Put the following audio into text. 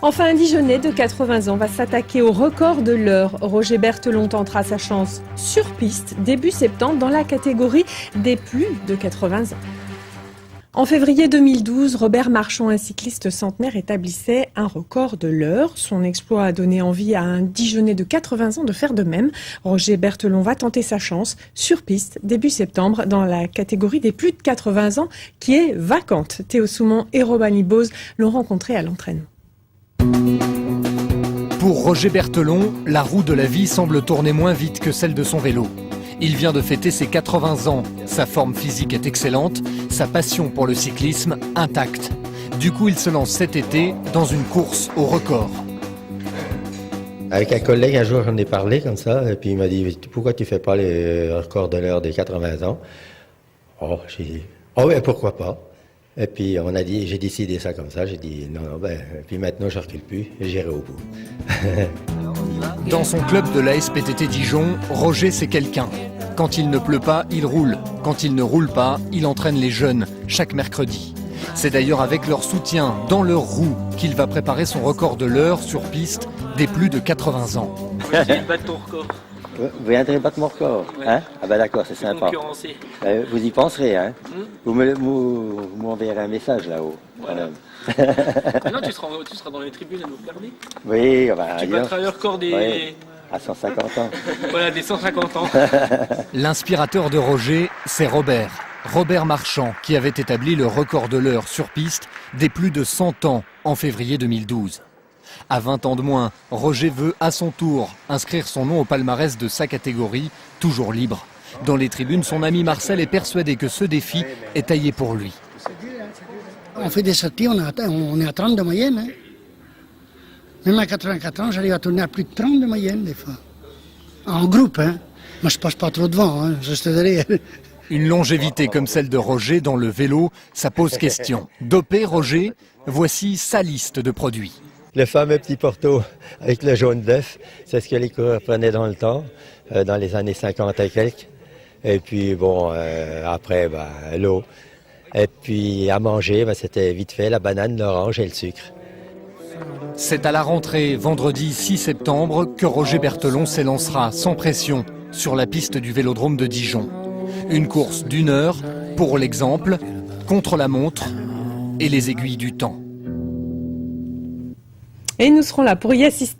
Enfin, un Dijonnais de 80 ans va s'attaquer au record de l'heure. Roger Berthelon tentera sa chance sur piste début septembre dans la catégorie des plus de 80 ans. En février 2012, Robert Marchand, un cycliste centenaire, établissait un record de l'heure. Son exploit a donné envie à un Dijonnais de 80 ans de faire de même. Roger Berthelon va tenter sa chance sur piste début septembre dans la catégorie des plus de 80 ans qui est vacante. Théo Soumont et Robani Bose l'ont rencontré à l'entraînement. Pour Roger Berthelon, la roue de la vie semble tourner moins vite que celle de son vélo. Il vient de fêter ses 80 ans. Sa forme physique est excellente, sa passion pour le cyclisme intacte. Du coup, il se lance cet été dans une course au record. Avec un collègue, un jour, j'en ai parlé comme ça, et puis il m'a dit « Pourquoi tu fais pas les records de l'heure des 80 ans ?» Oh, j'ai dit « Oh ouais, pourquoi pas ?» Et puis j'ai décidé ça comme ça, j'ai dit « Non, puis maintenant je recule plus, et j'irai au bout. » Dans son club de la SPTT Dijon, Roger c'est quelqu'un. Quand il ne pleut pas, il roule. Quand il ne roule pas, il entraîne les jeunes, chaque mercredi. C'est d'ailleurs avec leur soutien, dans leur roue, qu'il va préparer son record de l'heure sur piste des plus de 80 ans. Vous viendrez battre ton record. Vous viendrez battre mon record, ouais. Hein? Ah ben d'accord, c'est sympa. Vous y penserez, hein? Vous m'enverrez un message là-haut. Voilà. Non, tu seras dans les tribunes à nous regarder. Oui, tu battras le record des... Oui, à 150 ans. Voilà, des 150 ans. L'inspirateur de Roger, c'est Robert Marchand, qui avait établi le record de l'heure sur piste des plus de 100 ans en février 2012. À 20 ans de moins, Roger veut à son tour inscrire son nom au palmarès de sa catégorie, toujours libre. Dans les tribunes, son ami Marcel est persuadé que ce défi est taillé pour lui. On fait des sorties, on est à 30 de moyenne. Hein. Même à 84 ans, j'arrive à tourner à plus de 30 de moyenne des fois. En groupe, hein. Moi je passe pas trop devant, hein. Je reste derrière. Une longévité comme celle de Roger dans le vélo, ça pose question. Dopé, Roger, voici sa liste de produits. Le fameux petit Porto avec le jaune d'œuf, c'est ce que les coureurs prenaient dans le temps, dans les années 50 et quelques. Et puis bon, après, l'eau. Et puis à manger, c'était vite fait, la banane, l'orange et le sucre. C'est à la rentrée, vendredi 6 septembre, que Roger Berthelon s'élancera sans pression sur la piste du Vélodrome de Dijon. Une course d'1 heure, pour l'exemple, contre la montre et les aiguilles du temps. Et nous serons là pour y assister.